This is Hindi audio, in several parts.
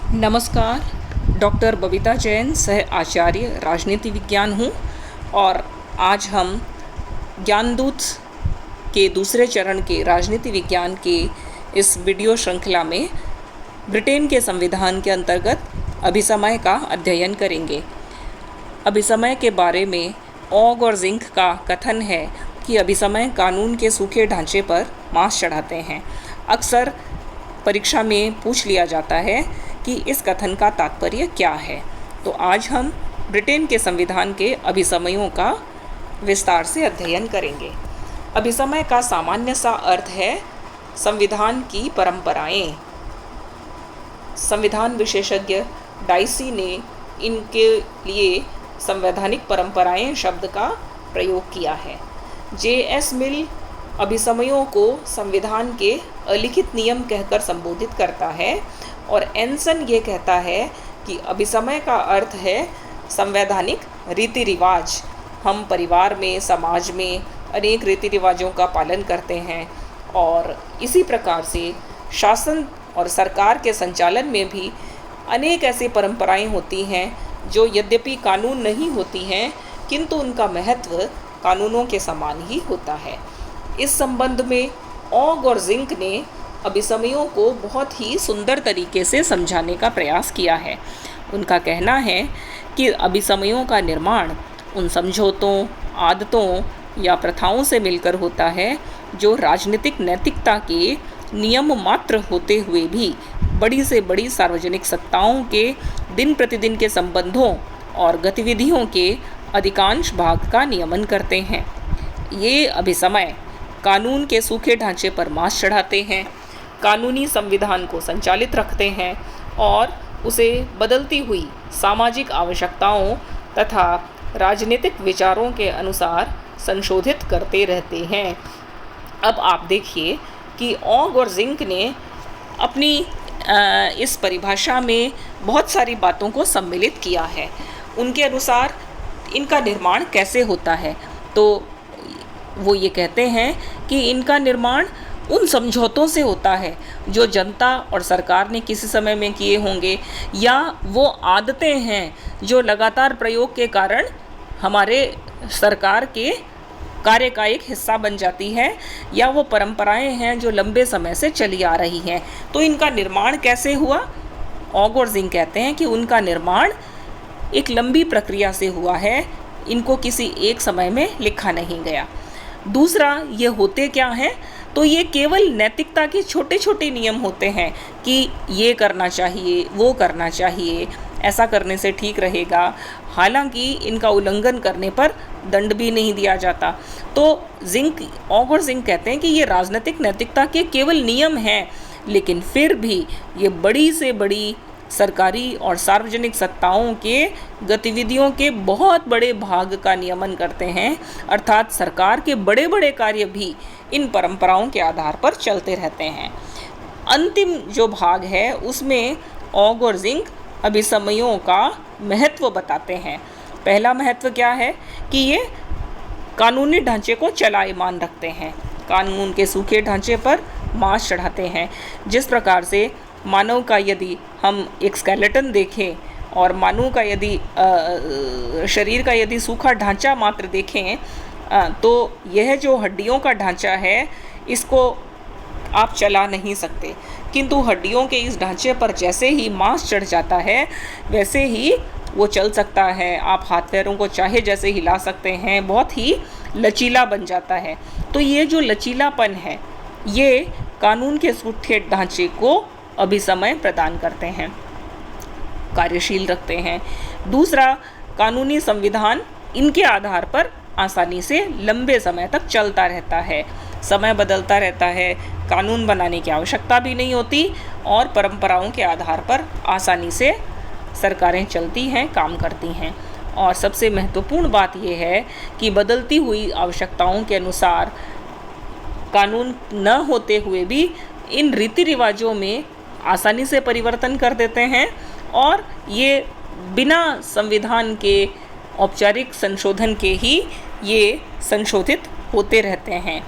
नमस्कार। डॉक्टर बबीता जैन, सह आचार्य राजनीति विज्ञान हूँ और आज हम ज्ञानदूत के दूसरे चरण के राजनीति विज्ञान के इस वीडियो श्रृंखला में ब्रिटेन के संविधान के अंतर्गत अभिसमय का अध्ययन करेंगे। अभिसमय के बारे में ऑग और जिंक का कथन है कि अभिसमय कानून के सूखे ढांचे पर मांस चढ़ाते हैं। अक्सर परीक्षा में पूछ लिया जाता है कि इस कथन का तात्पर्य क्या है। तो आज हम ब्रिटेन के संविधान के अभिसमयों का विस्तार से अध्ययन करेंगे। अभिसमय का सामान्य सा अर्थ है संविधान की परंपराएं। संविधान विशेषज्ञ डाइसी ने इनके लिए संवैधानिक परंपराएं शब्द का प्रयोग किया है। जे.एस. मिल अभिसमयों को संविधान के अलिखित नियम कहकर संबोधित करता है और एनसन ये कहता है कि अभिसमय का अर्थ है संवैधानिक रीति रिवाज। हम परिवार में, समाज में अनेक रीति रिवाजों का पालन करते हैं और इसी प्रकार से शासन और सरकार के संचालन में भी अनेक ऐसी परंपराएं होती हैं जो यद्यपि कानून नहीं होती हैं किंतु उनका महत्व कानूनों के समान ही होता है। इस संबंध में ऑग और जिंक ने अभिसमयों को बहुत ही सुंदर तरीके से समझाने का प्रयास किया है। उनका कहना है कि अभिसमयों का निर्माण उन समझौतों, आदतों या प्रथाओं से मिलकर होता है जो राजनीतिक नैतिकता के नियम मात्र होते हुए भी बड़ी से बड़ी सार्वजनिक सत्ताओं के दिन प्रतिदिन के संबंधों और गतिविधियों के अधिकांश भाग का नियमन करते हैं। ये अभिसमय कानून के सूखे ढांचे पर मांस चढ़ाते हैं, कानूनी संविधान को संचालित रखते हैं और उसे बदलती हुई सामाजिक आवश्यकताओं तथा राजनीतिक विचारों के अनुसार संशोधित करते रहते हैं। अब आप देखिए कि ऑग और जिंक ने अपनी इस परिभाषा में बहुत सारी बातों को सम्मिलित किया है। उनके अनुसार इनका निर्माण कैसे होता है, तो वो ये कहते हैं कि इनका निर्माण उन समझौतों से होता है जो जनता और सरकार ने किसी समय में किए होंगे, या वो आदतें हैं जो लगातार प्रयोग के कारण हमारे सरकार के कार्य का एक हिस्सा बन जाती है, या वो परंपराएं हैं जो लंबे समय से चली आ रही हैं। तो इनका निर्माण कैसे हुआ? ऑग और जिंक कहते हैं कि उनका निर्माण एक लंबी प्रक्रिया से हुआ है, इनको किसी एक समय में लिखा नहीं गया। दूसरा, ये होते क्या हैं? तो ये केवल नैतिकता के छोटे छोटे नियम होते हैं कि ये करना चाहिए, वो करना चाहिए, ऐसा करने से ठीक रहेगा, हालांकि इनका उल्लंघन करने पर दंड भी नहीं दिया जाता। तो ऑग और जिंक कहते हैं कि ये राजनीतिक नैतिकता के केवल नियम हैं, लेकिन फिर भी ये बड़ी से बड़ी सरकारी और सार्वजनिक सत्ताओं के गतिविधियों के बहुत बड़े भाग का नियमन करते हैं, अर्थात सरकार के बड़े बड़े कार्य भी इन परंपराओं के आधार पर चलते रहते हैं। अंतिम जो भाग है उसमें ऑग और जिंक अभिसमयों का महत्व बताते हैं। पहला महत्व क्या है कि ये कानूनी ढांचे को चलायमान रखते हैं, कानून के सूखे ढांचे पर मांस चढ़ाते हैं। जिस प्रकार से मानव का यदि हम एक स्केलेटन देखें और मानव का यदि शरीर का यदि सूखा ढांचा मात्र देखें, तो यह जो हड्डियों का ढांचा है इसको आप चला नहीं सकते, किंतु हड्डियों के इस ढांचे पर जैसे ही मांस चढ़ जाता है वैसे ही वो चल सकता है। आप हाथ पैरों को चाहे जैसे हिला सकते हैं, बहुत ही लचीला बन जाता है। तो ये जो लचीलापन है ये कानून के सूखे ढांचे को अभिसमय प्रदान करते हैं, कार्यशील रखते हैं। दूसरा, कानूनी संविधान इनके आधार पर आसानी से लंबे समय तक चलता रहता है, समय बदलता रहता है, कानून बनाने की आवश्यकता भी नहीं होती और परंपराओं के आधार पर आसानी से सरकारें चलती हैं, काम करती हैं। और सबसे महत्वपूर्ण बात यह है कि बदलती हुई आवश्यकताओं के अनुसार कानून न होते हुए भी इन रीति रिवाजों में आसानी से परिवर्तन कर देते हैं और ये बिना संविधान के औपचारिक संशोधन के ही ये संशोधित होते रहते हैं।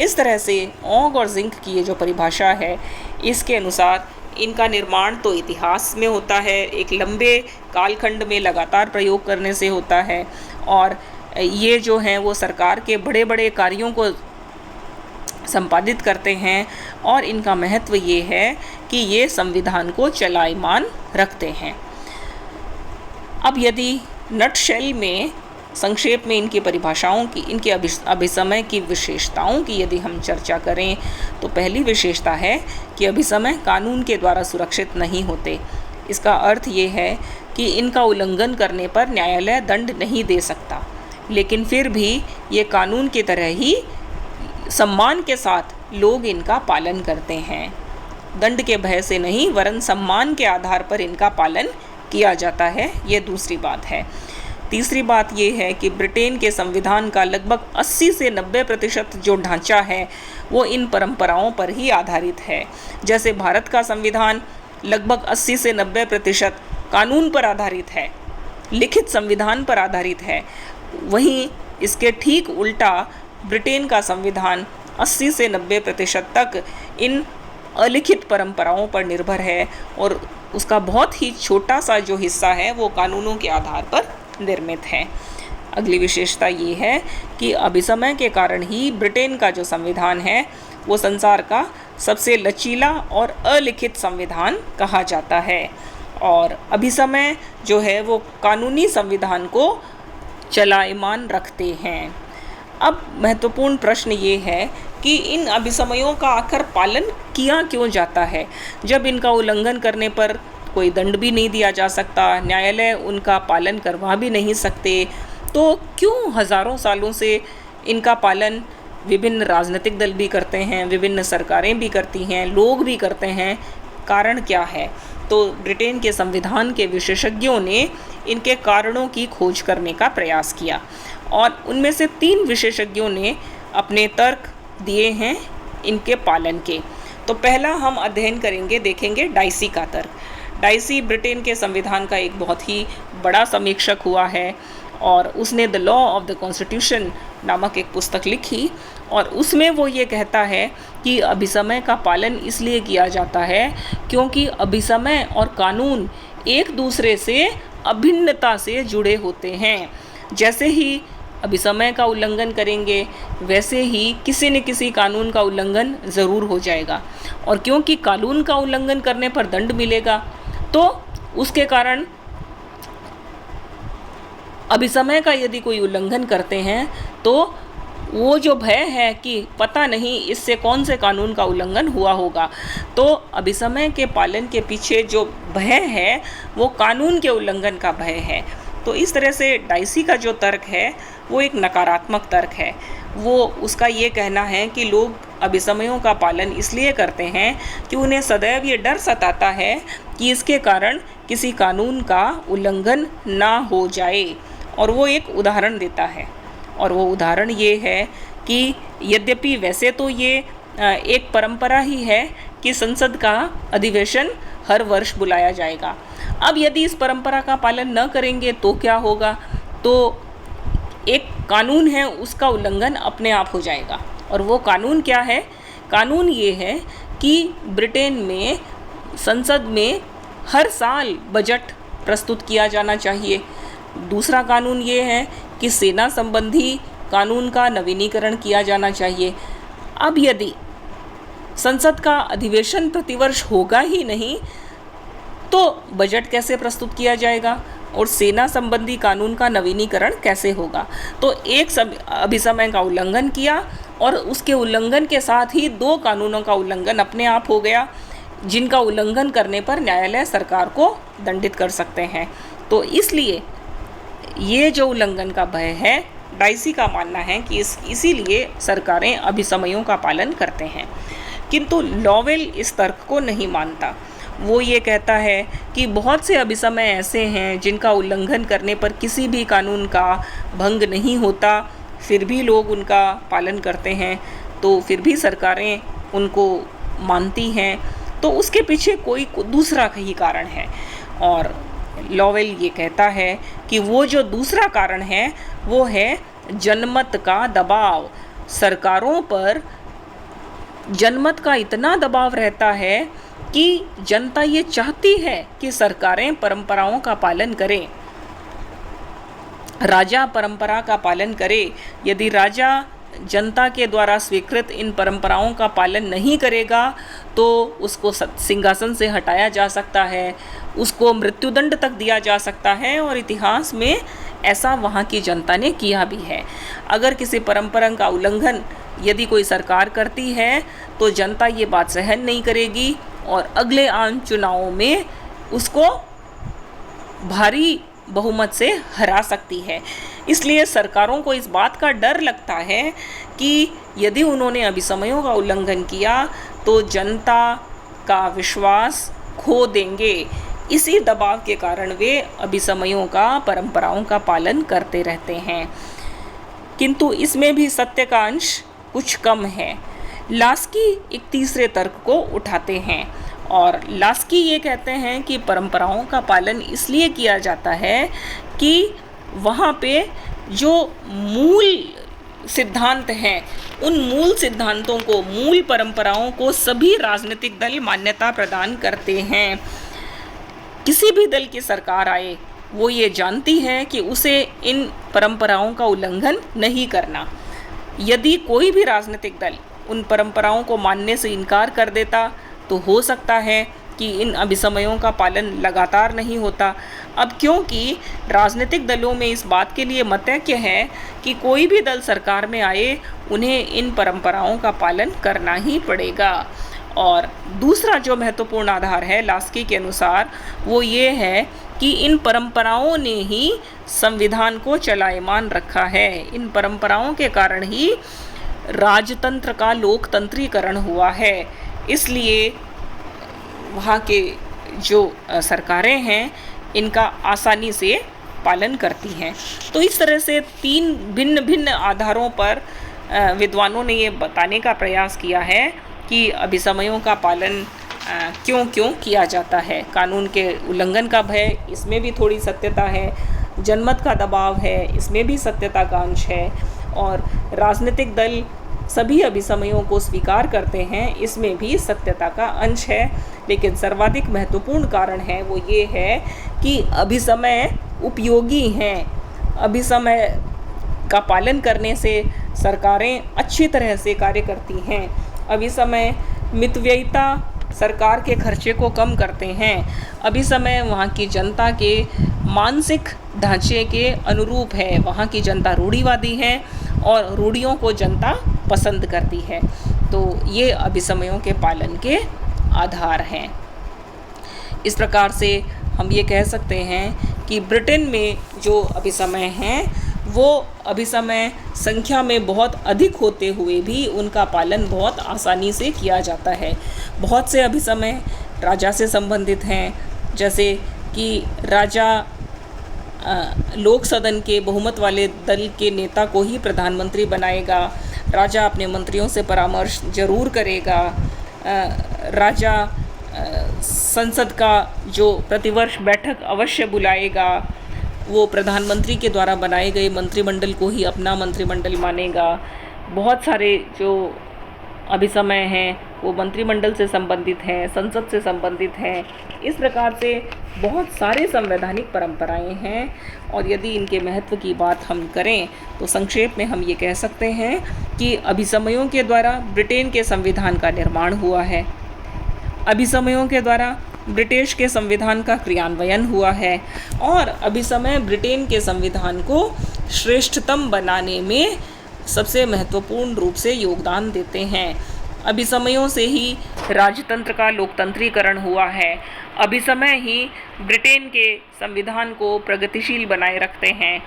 इस तरह से ऑग और जिंक की ये जो परिभाषा है इसके अनुसार इनका निर्माण तो इतिहास में होता है, एक लंबे कालखंड में लगातार प्रयोग करने से होता है, और ये जो हैं वो सरकार के बड़े बड़े कार्यों को संपादित करते हैं, और इनका महत्व ये है कि ये संविधान को चलायमान रखते हैं। अब यदि नटशेल में संक्षेप में इनकी परिभाषाओं की, इनके अभिसमय की विशेषताओं की यदि हम चर्चा करें, तो पहली विशेषता है कि अभिसमय कानून के द्वारा सुरक्षित नहीं होते। इसका अर्थ ये है कि इनका उल्लंघन करने पर न्यायालय दंड नहीं दे सकता, लेकिन फिर भी ये कानून की तरह ही सम्मान के साथ लोग इनका पालन करते हैं। दंड के भय से नहीं, वरन सम्मान के आधार पर इनका पालन किया जाता है। ये दूसरी बात है। तीसरी बात ये है कि ब्रिटेन के संविधान का लगभग 80 से 90% जो ढांचा है वो इन परंपराओं पर ही आधारित है। जैसे भारत का संविधान लगभग 80 से 90% कानून पर आधारित है, लिखित संविधान पर आधारित है, वहीं इसके ठीक उल्टा ब्रिटेन का संविधान 80 से 90% तक इन अलिखित परंपराओं पर निर्भर है, और उसका बहुत ही छोटा सा जो हिस्सा है वो कानूनों के आधार पर निर्मित है। अगली विशेषता ये है कि अभिसमय के कारण ही ब्रिटेन का जो संविधान है वो संसार का सबसे लचीला और अलिखित संविधान कहा जाता है, और अभिसमय जो है वो कानूनी संविधान को चलायमान रखते हैं। अब महत्वपूर्ण प्रश्न ये है कि इन अभिसमयों का आखिर पालन किया क्यों जाता है, जब इनका उल्लंघन करने पर कोई दंड भी नहीं दिया जा सकता, न्यायालय उनका पालन करवा भी नहीं सकते, तो क्यों हज़ारों सालों से इनका पालन विभिन्न राजनीतिक दल भी करते हैं, विभिन्न सरकारें भी करती हैं, लोग भी करते हैं? कारण क्या है? तो ब्रिटेन के संविधान के विशेषज्ञों ने इनके कारणों की खोज करने का प्रयास किया, और उनमें से 3 विशेषज्ञों ने अपने तर्क दिए हैं इनके पालन के। तो पहला हम अध्ययन करेंगे, देखेंगे डाइसी का तर्क। डाइसी ब्रिटेन के संविधान का एक बहुत ही बड़ा समीक्षक हुआ है, और उसने the law of the constitution नामक एक पुस्तक लिखी, और उसमें वो ये कहता है कि अभिसमय का पालन इसलिए किया जाता है क्योंकि अभिसमय और कानून एक दूसरे से अभिन्नता से जुड़े होते हैं। जैसे ही अभिसमय का उल्लंघन करेंगे वैसे ही किसी न किसी कानून का उल्लंघन ज़रूर हो जाएगा, और क्योंकि कानून का उल्लंघन करने पर दंड मिलेगा तो उसके कारण अभिसमय का यदि कोई उल्लंघन करते हैं तो वो जो भय है कि पता नहीं इससे कौन से कानून का उल्लंघन हुआ होगा, तो अभिसमय के पालन के पीछे जो भय है वो कानून के उल्लंघन का भय है। तो इस तरह से डाइसी का जो तर्क है वो एक नकारात्मक तर्क है। वो उसका ये कहना है कि लोग अभिसमयों का पालन इसलिए करते हैं कि उन्हें सदैव ये डर सताता है कि इसके कारण किसी कानून का उल्लंघन ना हो जाए। और वो एक उदाहरण देता है, और वो उदाहरण ये है कि यद्यपि वैसे तो ये एक परंपरा ही है कि संसद का अधिवेशन हर वर्ष बुलाया जाएगा। अब यदि इस परंपरा का पालन न करेंगे तो क्या होगा? तो एक कानून है उसका उल्लंघन अपने आप हो जाएगा। और वो कानून क्या है? कानून ये है कि ब्रिटेन में संसद में हर साल बजट प्रस्तुत किया जाना चाहिए। दूसरा कानून ये है कि सेना संबंधी कानून का नवीनीकरण किया जाना चाहिए। अब यदि संसद का अधिवेशन प्रतिवर्ष होगा ही नहीं तो बजट कैसे प्रस्तुत किया जाएगा और सेना संबंधी कानून का नवीनीकरण कैसे होगा? तो एक अभिसमय का उल्लंघन किया और उसके उल्लंघन के साथ ही 2 कानूनों का उल्लंघन अपने आप हो गया, जिनका उल्लंघन करने पर न्यायालय सरकार को दंडित कर सकते हैं। तो इसलिए ये जो उल्लंघन का भय है, डाइसी का मानना है कि इसीलिए सरकारें अभिसमयों का पालन करते हैं। किंतु लॉवेल इस तर्क को नहीं मानता। वो ये कहता है कि बहुत से अभिसमय ऐसे हैं जिनका उल्लंघन करने पर किसी भी कानून का भंग नहीं होता, फिर भी लोग उनका पालन करते हैं, तो फिर भी सरकारें उनको मानती हैं, तो उसके पीछे कोई दूसरा ही कारण है। और लॉवेल ये कहता है कि वो जो दूसरा कारण है वो है जनमत का दबाव। सरकारों पर जनमत का इतना दबाव रहता है कि जनता ये चाहती है कि सरकारें परंपराओं का पालन करें, राजा परंपरा का पालन करे। यदि राजा जनता के द्वारा स्वीकृत इन परंपराओं का पालन नहीं करेगा तो उसको सिंहासन से हटाया जा सकता है, उसको मृत्युदंड तक दिया जा सकता है, और इतिहास में ऐसा वहाँ की जनता ने किया भी है। अगर किसी परंपरा का उल्लंघन यदि कोई सरकार करती है तो जनता ये बात सहन नहीं करेगी और अगले आम चुनावों में उसको भारी बहुमत से हरा सकती है। इसलिए सरकारों को इस बात का डर लगता है कि यदि उन्होंने अभिसमयों का उल्लंघन किया तो जनता का विश्वास खो देंगे। इसी दबाव के कारण वे अभिसमयों का, परंपराओं का पालन करते रहते हैं। किंतु इसमें भी सत्य का अंश कुछ कम है। लास्की एक तीसरे तर्क को उठाते हैं और लास्की ये कहते हैं कि परंपराओं का पालन इसलिए किया जाता है कि वहाँ पे जो मूल सिद्धांत हैं, उन मूल सिद्धांतों को, मूल परंपराओं को सभी राजनीतिक दल मान्यता प्रदान करते हैं। किसी भी दल की सरकार आए वो ये जानती है कि उसे इन परंपराओं का उल्लंघन नहीं करना। यदि कोई भी राजनीतिक दल उन परंपराओं को मानने से इनकार कर देता तो हो सकता है कि इन अभिसमयों का पालन लगातार नहीं होता। अब क्योंकि राजनीतिक दलों में इस बात के लिए मतैक्य है कि कोई भी दल सरकार में आए उन्हें इन परंपराओं का पालन करना ही पड़ेगा। और दूसरा जो महत्वपूर्ण आधार है लास्की के अनुसार वो ये है कि इन परंपराओं ने ही संविधान को चलायमान रखा है। इन परंपराओं के कारण ही राजतंत्र का लोकतंत्रीकरण हुआ है। इसलिए वहाँ के जो सरकारें हैं इनका आसानी से पालन करती हैं। तो इस तरह से तीन भिन्न भिन्न आधारों पर विद्वानों ने ये बताने का प्रयास किया है कि अभिसमयों का पालन क्यों किया जाता है। कानून के उल्लंघन का भय, इसमें भी थोड़ी सत्यता है। जनमत का दबाव है, इसमें भी सत्यता का अंश है। और राजनीतिक दल सभी अभिसमयों को स्वीकार करते हैं, इसमें भी सत्यता का अंश है। लेकिन सर्वाधिक महत्वपूर्ण कारण है वो ये है कि अभिसमय उपयोगी हैं। अभिसमय का पालन करने से सरकारें अच्छी तरह से कार्य करती हैं। अभिसमय मितव्ययिता सरकार के खर्चे को कम करते हैं। अभिसमय वहाँ की जनता के मानसिक ढांचे के अनुरूप है। वहाँ की जनता रूढ़िवादी है और रूढ़ियों को जनता पसंद करती है। तो ये अभिसमयों के पालन के आधार हैं। इस प्रकार से हम ये कह सकते हैं कि ब्रिटेन में जो अभिसमय हैं वो अभिसमय संख्या में बहुत अधिक होते हुए भी उनका पालन बहुत आसानी से किया जाता है। बहुत से अभिसमय राजा से संबंधित हैं, जैसे कि राजा लोक सदन के बहुमत वाले दल के नेता को ही प्रधानमंत्री बनाएगा। राजा अपने मंत्रियों से परामर्श जरूर करेगा। राजा संसद का जो प्रतिवर्ष बैठक अवश्य बुलाएगा। वो प्रधानमंत्री के द्वारा बनाए गए मंत्रिमंडल को ही अपना मंत्रिमंडल मानेगा। बहुत सारे जो अभिसमय हैं वो मंत्रिमंडल से संबंधित हैं, संसद से संबंधित हैं। इस प्रकार से बहुत सारे संवैधानिक परंपराएं हैं। और यदि इनके महत्व की बात हम करें तो संक्षेप में हम ये कह सकते हैं कि अभिसमयों के द्वारा ब्रिटेन के संविधान का निर्माण हुआ है। अभिसमयों के द्वारा ब्रिटिश के संविधान का क्रियान्वयन हुआ है और अभिसमय ब्रिटेन के संविधान को श्रेष्ठतम बनाने में सबसे महत्वपूर्ण रूप से योगदान देते हैं। अभिसमयों से ही राजतंत्र का लोकतंत्रीकरण हुआ है। अभिसमय ही ब्रिटेन के संविधान को प्रगतिशील बनाए रखते हैं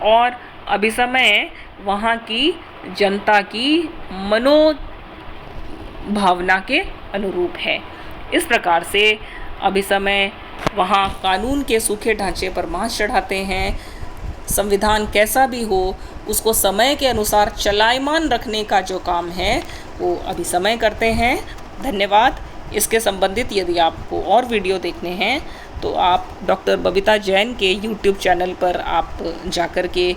और अभिसमय वहाँ की जनता की मनोभावना के अनुरूप है। इस प्रकार से अभिसमय वहाँ कानून के सूखे ढांचे पर मांस चढ़ाते हैं। संविधान कैसा भी हो उसको समय के अनुसार चलायमान रखने का जो काम है वो अभिसमय करते हैं। धन्यवाद। इसके संबंधित यदि आपको और वीडियो देखने हैं तो आप डॉक्टर बबीता जैन के YouTube चैनल पर आप जाकर के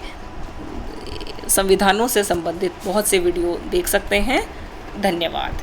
संविधानों से संबंधित बहुत से वीडियो देख सकते हैं। धन्यवाद।